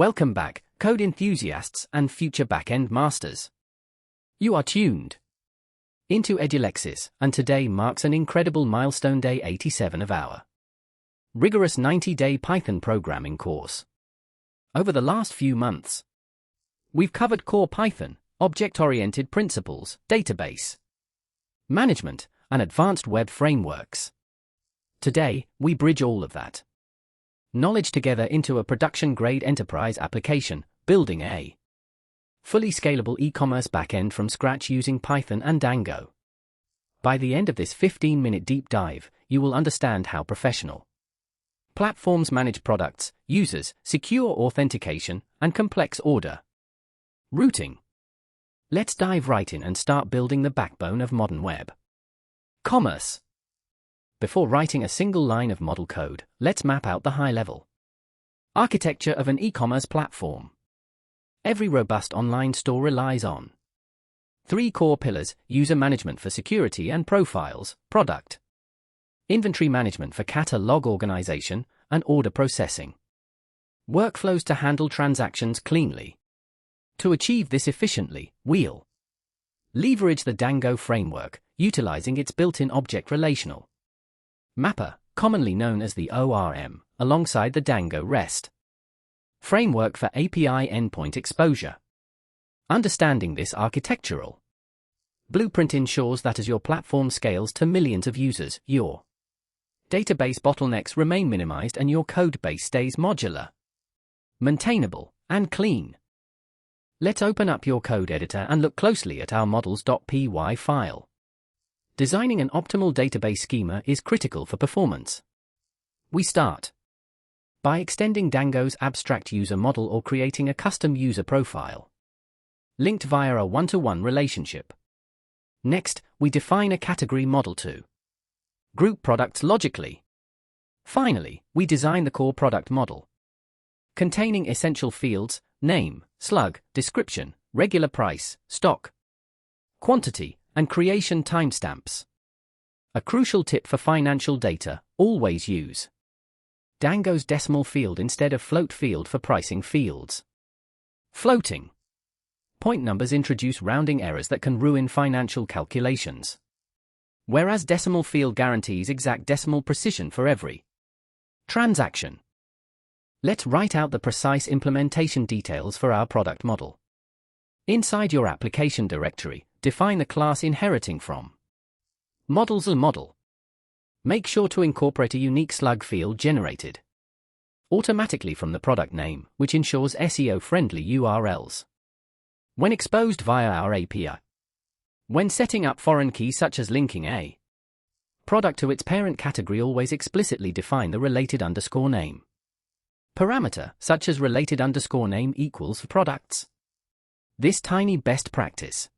Welcome back, code enthusiasts and future backend masters. You are tuned into Edulexis, and today marks an incredible milestone, day 87 of our rigorous 90-day Python programming course. Over the last few months, we've covered core Python, object-oriented principles, database management, and advanced web frameworks. Today, we bridge all of that knowledge together into a production-grade enterprise application, building a fully scalable e-commerce backend from scratch using Python and Django. By the end of this 15-minute deep dive, you will understand how professional platforms manage products, users, secure authentication, and complex order routing. Let's dive right in and start building the backbone of modern web commerce. Before writing a single line of model code, let's map out the high-level architecture of an e-commerce platform. Every robust online store relies on three core pillars: user management for security and profiles, product inventory management for catalog organization, and order processing workflows to handle transactions cleanly. To achieve this efficiently, we'll leverage the Django framework, utilizing its built-in object relational mapper, commonly known as the ORM, alongside the Django REST framework for API endpoint exposure. Understanding this architectural blueprint ensures that as your platform scales to millions of users, your database bottlenecks remain minimized and your code base stays modular, maintainable, and clean. Let's open up your code editor and look closely at our models.py file. Designing an optimal database schema is critical for performance. We start by extending Django's abstract user model or creating a custom user profile, linked via a one-to-one relationship. Next, we define a category model to group products logically. Finally, we design the core product model, containing essential fields: name, slug, description, regular price, stock, quantity, and creation timestamps. A crucial tip for financial data: always use Django's decimal field instead of float field for pricing fields. Floating point numbers introduce rounding errors that can ruin financial calculations, whereas decimal field guarantees exact decimal precision for every transaction. Let's write out the precise implementation details for our product model. Inside your application directory, define the class inheriting from models. Model. Make sure to incorporate a unique slug field generated automatically from the product name, which ensures SEO-friendly URLs when exposed via our API. When setting up foreign keys such as linking a product to its parent category, always explicitly define the related underscore name parameter, such as related underscore name equals products. This tiny best practice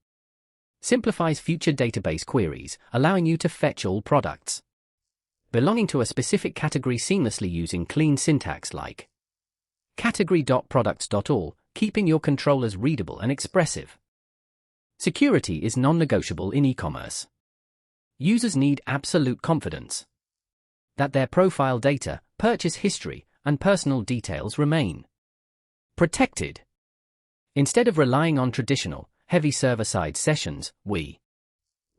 simplifies future database queries, allowing you to fetch all products belonging to a specific category seamlessly using clean syntax like category.products.all, keeping your controllers readable and expressive. Security is non-negotiable in e-commerce. Users need absolute confidence that their profile data, purchase history, and personal details remain protected. Instead of relying on traditional, heavy server-side sessions, we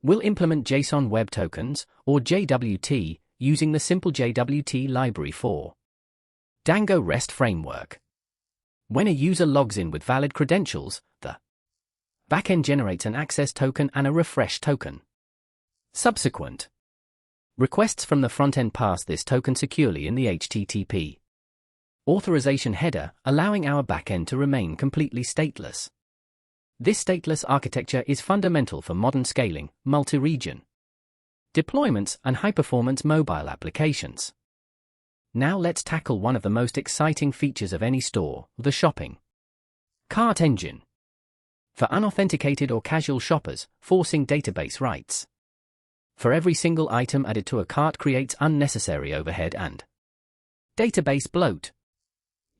will implement JSON Web Tokens, or JWT, using the simple JWT library for Django REST framework. When a user logs in with valid credentials, the backend generates an access token and a refresh token. Subsequent requests from the frontend pass this token securely in the HTTP authorization header, allowing our backend to remain completely stateless. This stateless architecture is fundamental for modern scaling, multi-region deployments, and high-performance mobile applications. Now let's tackle one of the most exciting features of any store: the shopping cart engine. For unauthenticated or casual shoppers, forcing database writes for every single item added to a cart creates unnecessary overhead and database bloat.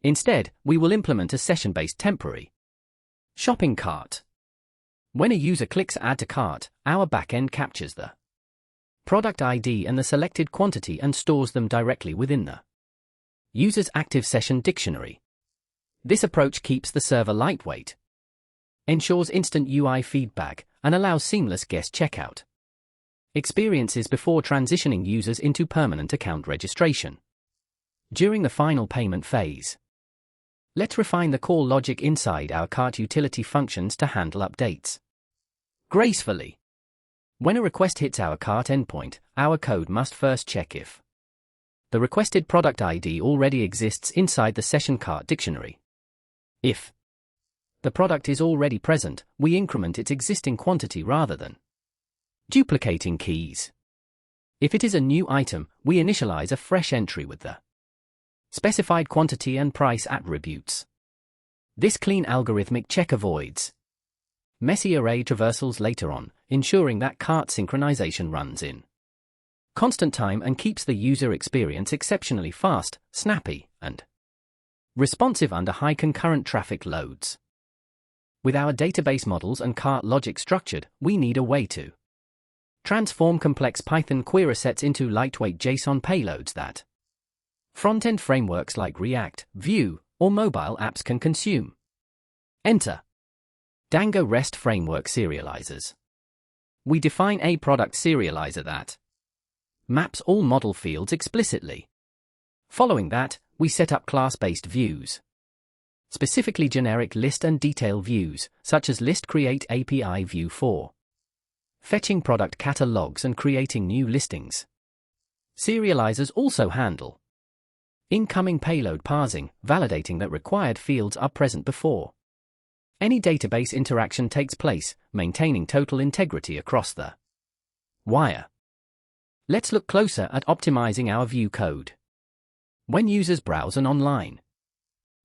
Instead, we will implement a session-based temporary shopping cart. When a user clicks Add to Cart, our backend captures the product ID and the selected quantity and stores them directly within the user's active session dictionary. This approach keeps the server lightweight, ensures instant UI feedback, and allows seamless guest checkout experiences before transitioning users into permanent account registration. During the final payment phase, let's refine the core logic inside our cart utility functions to handle updates gracefully. When a request hits our cart endpoint, our code must first check if the requested product ID already exists inside the session cart dictionary. If the product is already present, we increment its existing quantity rather than duplicating keys. If it is a new item, we initialize a fresh entry with the specified quantity and price attributes. This clean algorithmic check avoids messy array traversals later on, ensuring that cart synchronization runs in constant time and keeps the user experience exceptionally fast, snappy, and responsive under high concurrent traffic loads. With our database models and cart logic structured, we need a way to transform complex Python query sets into lightweight JSON payloads that front-end frameworks like React, Vue, or mobile apps can consume. Enter Django REST framework serializers. We define a product serializer that maps all model fields explicitly. Following that, we set up class-based views, specifically generic list and detail views, such as list create API view for fetching product catalogs and creating new listings. Serializers also handle incoming payload parsing, validating that required fields are present before any database interaction takes place, maintaining total integrity across the wire. Let's look closer at optimizing our view code. When users browse an online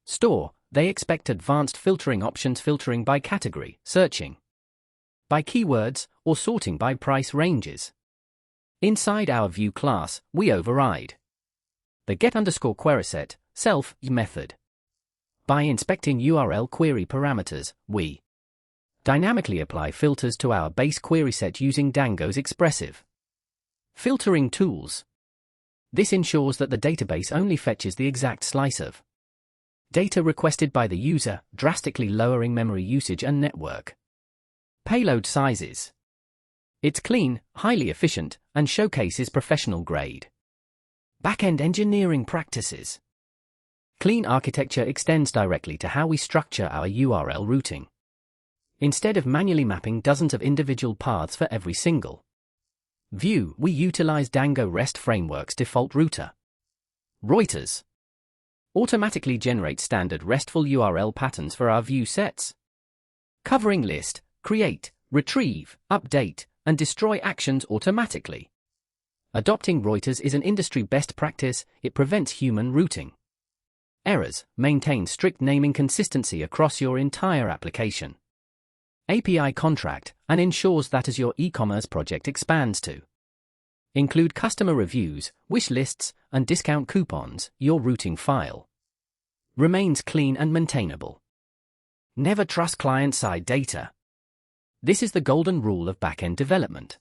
store, they expect advanced filtering options, filtering by category, searching by keywords, or sorting by price ranges. Inside our view class, we override the get_queryset self method. By inspecting URL query parameters, we dynamically apply filters to our base query set using Django's expressive filtering tools. This ensures that the database only fetches the exact slice of data requested by the user, drastically lowering memory usage and network payload sizes. It's clean, highly efficient, and showcases professional-grade backend engineering practices. Clean architecture extends directly to how we structure our URL routing. Instead of manually mapping dozens of individual paths for every single view, we utilize Django REST Framework's default router. Reuters automatically generates standard RESTful URL patterns for our view sets, covering list, create, retrieve, update, and destroy actions automatically. Adopting Reuters is an industry best practice. It prevents human routing errors, maintains strict naming consistency across your entire application API contract, and ensures that as your e-commerce project expands to include customer reviews, wish lists, and discount coupons, your routing file remains clean and maintainable. Never trust client-side data. This is the golden rule of backend development.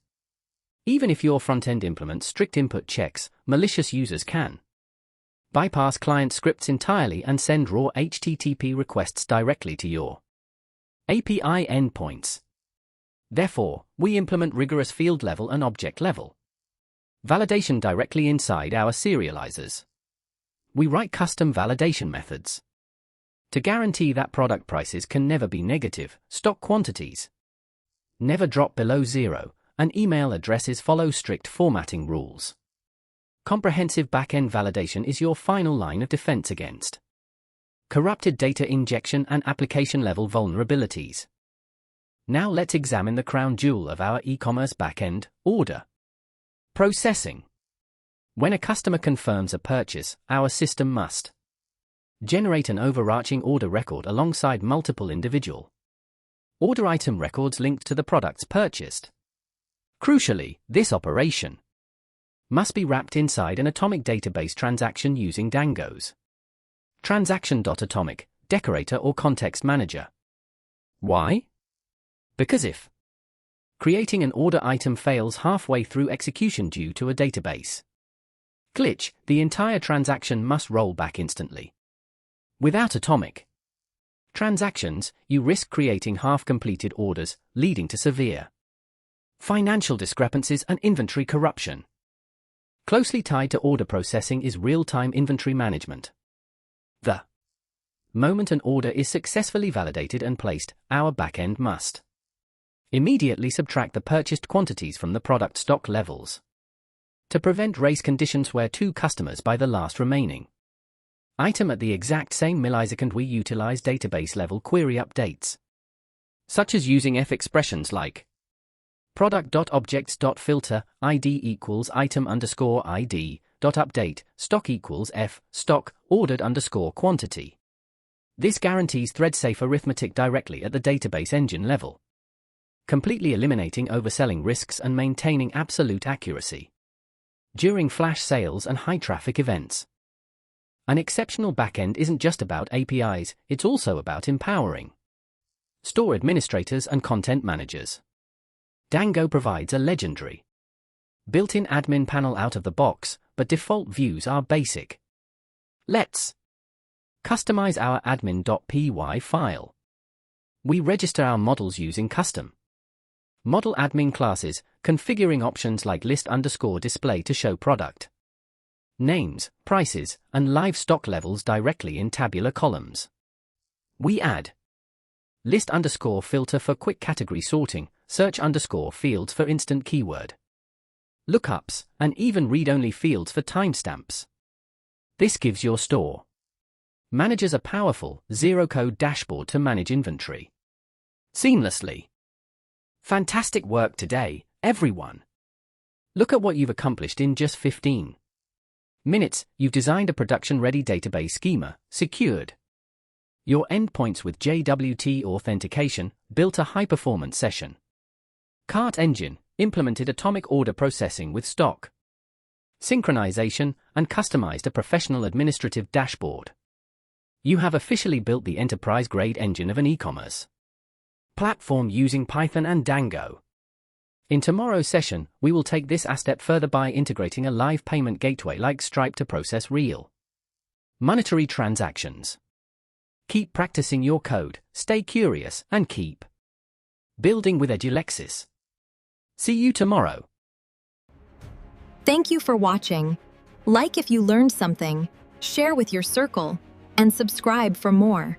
Even if your front-end implements strict input checks, malicious users can bypass client scripts entirely and send raw HTTP requests directly to your API endpoints. Therefore, we implement rigorous field-level and object-level validation directly inside our serializers. We write custom validation methods to guarantee that product prices can never be negative, stock quantities never drop below zero, and email addresses follow strict formatting rules. Comprehensive backend validation is your final line of defense against corrupted data injection and application-level vulnerabilities. Now let's examine the crown jewel of our e-commerce backend, order processing. When a customer confirms a purchase, our system must generate an overarching order record alongside multiple individual order item records linked to the products purchased. Crucially, this operation must be wrapped inside an atomic database transaction using Django's transaction.atomic, decorator or context manager. Why? Because if creating an order item fails halfway through execution due to a database glitch, the entire transaction must roll back instantly. Without atomic transactions, you risk creating half-completed orders, leading to severe financial discrepancies and inventory corruption. Closely tied to order processing is real-time inventory management. The moment an order is successfully validated and placed, our backend must immediately subtract the purchased quantities from the product stock levels to prevent race conditions where two customers buy the last remaining item at the exact same millisecond. We utilize database-level query updates, such as using if expressions like product.objects.filter id equals item_id.update stock equals f stock ordered _quantity. This guarantees thread-safe arithmetic directly at the database engine level, completely eliminating overselling risks and maintaining absolute accuracy during flash sales and high-traffic events. An exceptional backend isn't just about APIs, it's also about empowering store administrators and content managers. Dango provides a legendary built-in admin panel out of the box, but default views are basic. Let's customize our admin.py file. We register our models using custom model admin classes, configuring options like list_display to show product names, prices, and live stock levels directly in tabular columns. We add list_filter for quick category sorting, search_fields for instant keyword lookups, and even read-only fields for timestamps. This gives your store managers a powerful, zero-code dashboard to manage inventory seamlessly. Fantastic work today, everyone! Look at what you've accomplished in just 15 minutes. You've designed a production-ready database schema, secured your endpoints with JWT authentication, built a high-performance session cart engine, implemented atomic order processing with stock synchronization, and customized a professional administrative dashboard. You have officially built the enterprise-grade engine of an e-commerce platform using Python and Dango. In tomorrow's session, we will take this a step further by integrating a live payment gateway like Stripe to process real monetary transactions. Keep practicing your code, stay curious, and keep building with Edulexis. See you tomorrow. Thank you for watching. Like if you learned something, share with your circle, and subscribe for more.